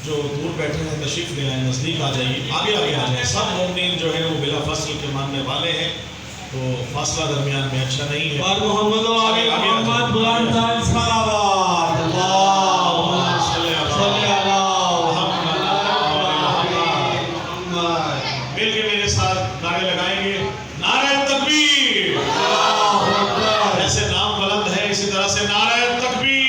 جو دور بیٹھے ہیں تشریف لے آئیں، نزدیک آ جائیے، آگے آگے آ جائیں. سب مومنین جو ہے وہ بلا فصل کے ماننے والے ہیں، تو فاصلہ درمیان میں اچھا نہیں ہے. بار محمد و آل محمد بلند ترین صلوات. اللہم صلی علی محمد. مل کے میرے ساتھ نعرے لگائیں گے. نعرہ تکبیر. ایسے نام بلند ہے، اسی طرح سے نعرہ تکبیر.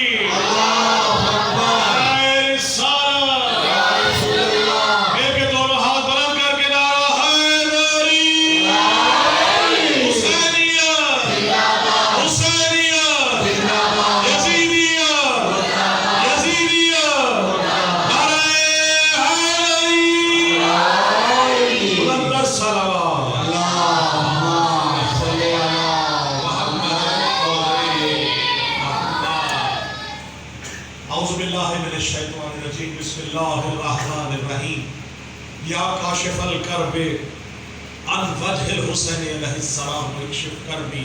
بسم اللہ الرحمن الرحیم. یا کاشف الکرب عن وجہ الحسین علیہ السلام اکشف کربی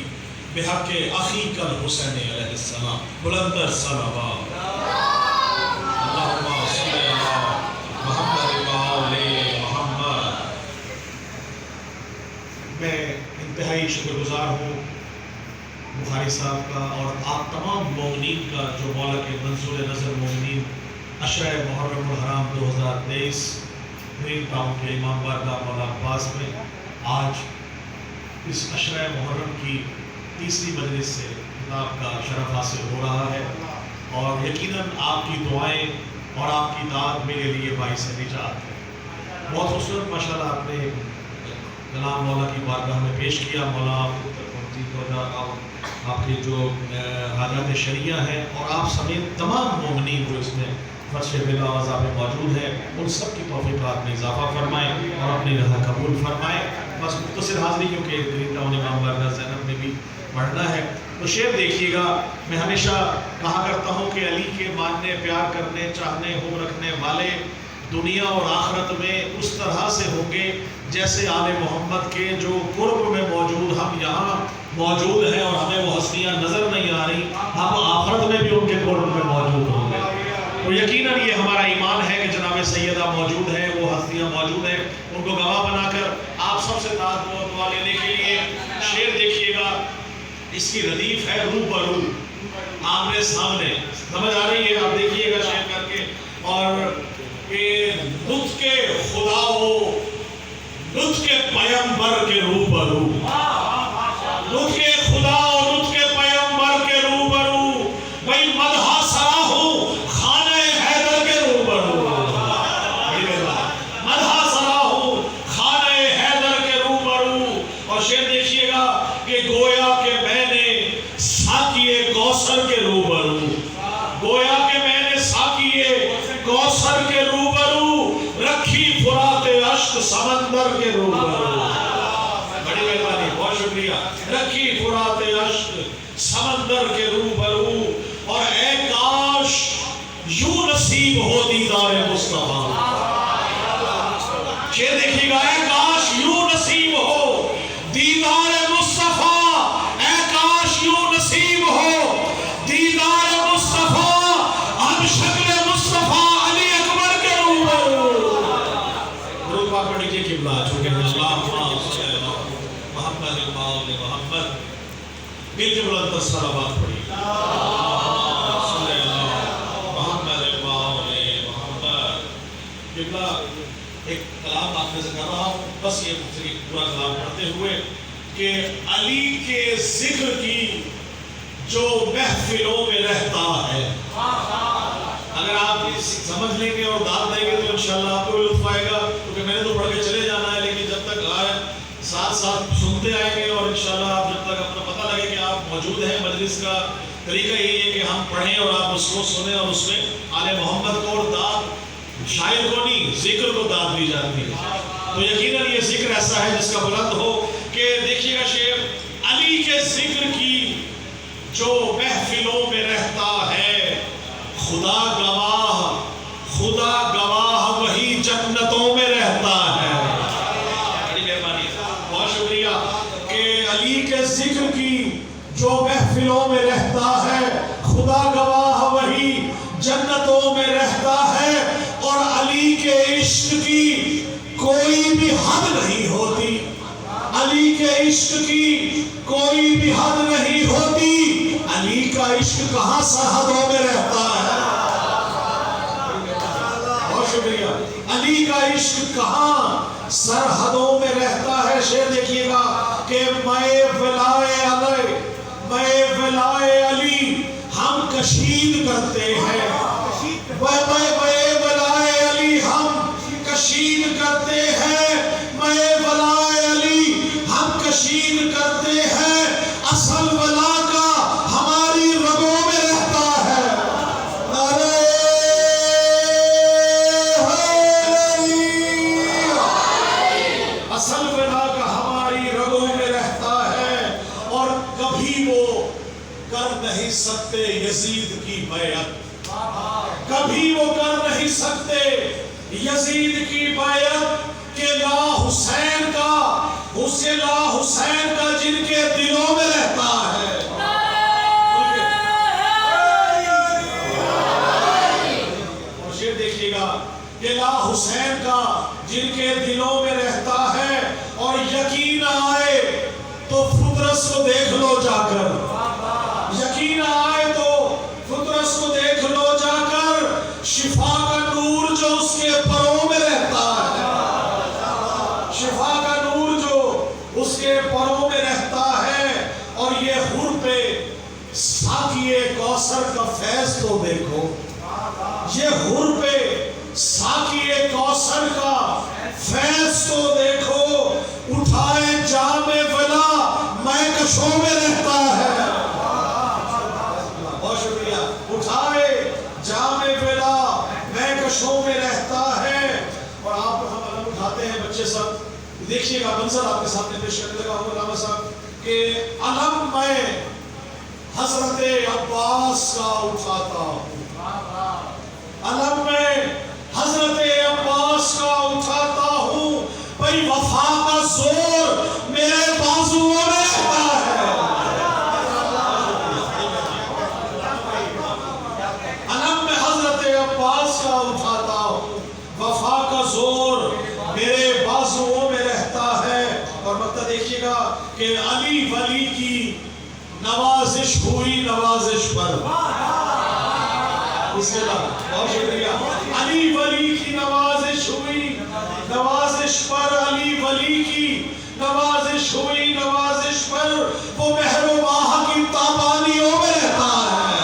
بحق اخیک الحسین علیہ السلام. بلندر صلوات. اللہم صلی علی محمد و آل محمد. میں انتہائی شکر گزار ہوں بخاری صاحب کا اور آپ تمام مومنین کا جو مولا کے منظور نظر مومنین عشرہ محرم الحرام 2023 گرین ٹاؤن کے امام بارگاہ مولا عباس میں آج اس عشرہ محرم کی تیسری مجلس سے خطاب کا شرف حاصل ہو رہا ہے، اور یقیناً آپ کی دعائیں اور آپ کی اطاعت میرے لیے باعث نجات ہے. بہت خوبصورت ماشاءاللہ آپ نے کلام مولا کی بارگاہ میں پیش کیا. مولا آپ کو آپ کے جو حاجات شریعہ ہیں اور آپ سمیت تمام مومنین جو اس میں فرش بلا وضع میں موجود ہے، ان سب کی توفیقات میں اضافہ فرمائیں اور اپنی رضا قبول فرمائیں. بس مختصر حاضری کیونکہ گرین ٹاؤن امام بارگاہ زینب میں بھی پڑھنا ہے. تو شعر دیکھیے گا. میں ہمیشہ کہا کرتا ہوں کہ علی کے ماننے، پیار کرنے، چاہنے، حب رکھنے والے دنیا اور آخرت میں اس طرح سے ہوں گے جیسے آل محمد کے جو قرب میں موجود ہم یہاں موجود ہیں اور ہمیں وہ ہستیاں نظر نہیں آ رہی، ہم آخرت میں بھی ان کے قرب میں موجود ہوں گے. تو یقیناً یہ ہمارا ایمان ہے کہ جناب سیدہ موجود ہے، وہ ہستیاں موجود ہیں، ان کو گواہ بنا کر آپ سب سے دعا لینے کے لیے شعر دیکھیے گا. اس کی ردیف ہے رو برو، آمنے سامنے. سمجھ آ رہی ہے؟ آپ دیکھیے گا شعر کر کے. اور کہ لطف کے خدا ہو، لطف کے پیغمبر کے رو برو، لطف کے خدا اور لطف کے پیغمبر کے رو برو، بھئی مدحہ سرا ہوں خانہ حیدر کے رو برو. مدحہ سرا ہوں خانہ حیدر کے رو برو. اور شعر دیکھیے گا کہ گویا کہ میں نے ساقیے کوثر کے رو برو، گویا کہ میں نے ساقیے کوثر کے رو برو رکھی فرات اشک سمندر کے رو برو. بڑی مہربانی، بہت شکریہ. رکھی فرات اشک سمندر کے رو برو. اور اے کاش یوں نصیب ہو دیدار مصطفیٰ. شعر دیکھیے گا. اے کاش یوں نصیب ہو دیدار مصطفیٰ، اے کاش یوں نصیب ہو دیدار مصطفیٰ، ہم شکل مصطفیٰ علی اکبر کے رو برو. درود پاک پڑھ لیجیے قبلہ، چونکہ محمد الماؤ محمد. مل کے بلند تر صلوات پڑھیے. محمد الماؤ محمد. قبلہ ایک کلام آپ میں سے کر رہا ہوں، بس یہ پورا کلام پڑھتے ہوئے کہ علی کے ذکر کی جو محفلوں میں رہتا ہے. اگر آپ سمجھ لیں گے اور داد دیں گے تو انشاءاللہ آپ کو بھی لطف آئے گا، کیونکہ میں نے تو پڑھ کے چلے جانا ہے، لیکن جب تک آئے ساتھ ساتھ سنتے آئیں گے اور انشاءاللہ آپ جب تک اپنا پتہ لگے کہ آپ موجود ہیں. مجلس کا طریقہ یہی ہے کہ ہم پڑھیں اور آپ اس کو سنیں اور اس میں آل محمد کو اور داد شاعر کو نہیں، ذکر کو داد دی جاتی ہے. تو یقیناً یہ ذکر ایسا ہے جس کا بلند ہو کہ دیکھیے گا شعر. علی کے ذکر کی جو محفلوں میں رہتا ہے، خدا گواہ، خدا گواہ وہی جنتوں میں رہتا ہے. بڑی مہربانی، بہت شکریہ. کہ علی کے ذکر کی جو محفلوں میں رہتا ہے خدا گواہ وہی جنتوں میں رہتا ہے، اور علی کے عشق کی کوئی بھی حد نہیں ہوتی، علی کے عشق کی کوئی بھی حد نہیں ہوتی۔ علی کا عشق کہاں سرحدوں میں رہتا ہے؟ بہت شکریہ۔ علی کا عشق کہاں سرحدوں میں رہتا ہے؟ شعر دیکھیے گا کہ میں ولائے علی، میں ولائے علی ہم کشید کرتے ہیں، میں ولائے علی ہم کشید کرتے ہیں، میں ولائے علی ہم کشید کرتے ہیں، اصل ولا کا ہماری رگوں میں رہتا ہے۔ نعرہ اصل ولا کا ہماری رگوں میں رہتا ہے، اور کبھی وہ کر نہیں سکتے یزید کی بیعت، کبھی وہ کر نہیں سکتے یزید کی بیعت کہ لا حسین کا، اسے لا حسین کا جن کے دلوں میں رہتا ہے۔ اور شعر دیکھیے گا کہ لا حسین کا جن کے دلوں میں رہتا ہے، اور یقین آئے تو فطرس کو دیکھ لو جا کر، یقین آئے تو فطرس کو دیکھ لو جا کر، شفا کا نور جو اس کے پروں میں رہتا ہے، شفا کا نور جو اس کے پروں میں رہتا ہے۔ اور یہ حور پہ ساقی کوثر کا فیض تو دیکھو، یہ حور پہ ساقی کوثر کا فیض تو دیکھو، اٹھائے جام ولا میں کشوں میں رہتا ہے۔ بہت شکریہ۔ اٹھائے جام ولا میں کشوں میں رہتا ہے۔ اور آپ ہم علم اٹھاتے ہیں بچے سب، دیکھیے گا منظر آپ کے سامنے پیش کرنے لگا ہوں علامہ صاحب کہ علم میں حضرت عباس کا اٹھاتا ہوں، علم میں حضرت عباس کا اٹھاتا ہوں، بھئی وفا کا زور میرے بازوؤں میں رہتا ہے۔ علم میں حضرت عباس کا اٹھاتا ہوں، وفا کا زور میرے بازوؤں میں رہتا ہے۔ اور مطلب دیکھیے گا کہ علی ولی کی نوازش ہوئی نوازش پر، اس کے بعد بہت شکریہ، علی ولی کی نوازش ہوئی نوازش پر، علی ولی کی نوازش ہوئی نوازش پر، وہ مہر و ماہ کی تابانیوں میں رہتا ہے،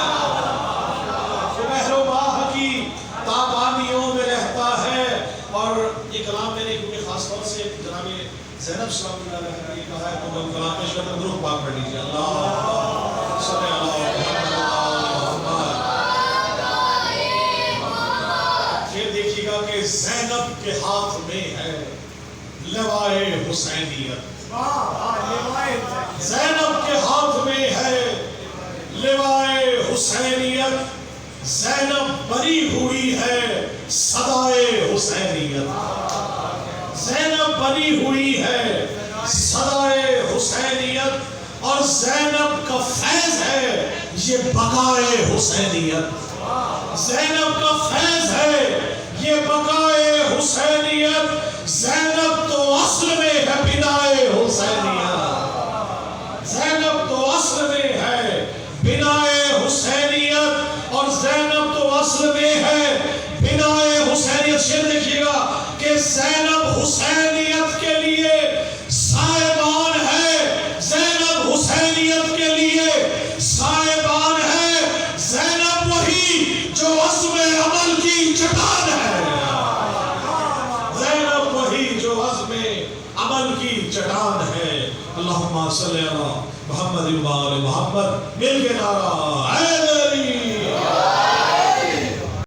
وہ مہر و ماہ کی تابانیوں میں رہتا ہے۔ اور یہ کلام میں نے کیونکہ خاص طور سے جناب زینب سلام اللہ علیہ نے کہا ہے تو کلام پیش کرتا ہوں، درود پاک پڑھ لیجیے۔ اللہ صلی اللہ علیہ وسلم۔ یہ دیکھیے گا کہ زینب کے ہاتھ میں ہے لوائے حسینیت، زینب کے ہاتھ میں ہے لوائے حسینیت، زینب بری ہوئی ہے صدائے حسینیت، زینب بنی ہوئی ہے صدائے حسینیت، اور زینب کا فیض ہے یہ بقائے حسینیت، زینب کا فیض ہے یہ بقائے حسینیت، زینب تو اصل میں ہے بنائے حسینیت، زینب تو اصل میں ہے بنائے حسینیت، اور زینب تو اصل میں ہے بنائے حسینیت۔ شعر دیکھیے گا کہ زینب حسینیت کے لیے سائبان ہے، زینب حسینیت کے لیے سائبان ہے، زینب وہی جو عزم عمل کی چٹان ہے، زینب وہی جو عزم عمل کی چٹان ہے۔ اللہم صلی علی محمد و آل محمد، مل کے نعرہ حیدری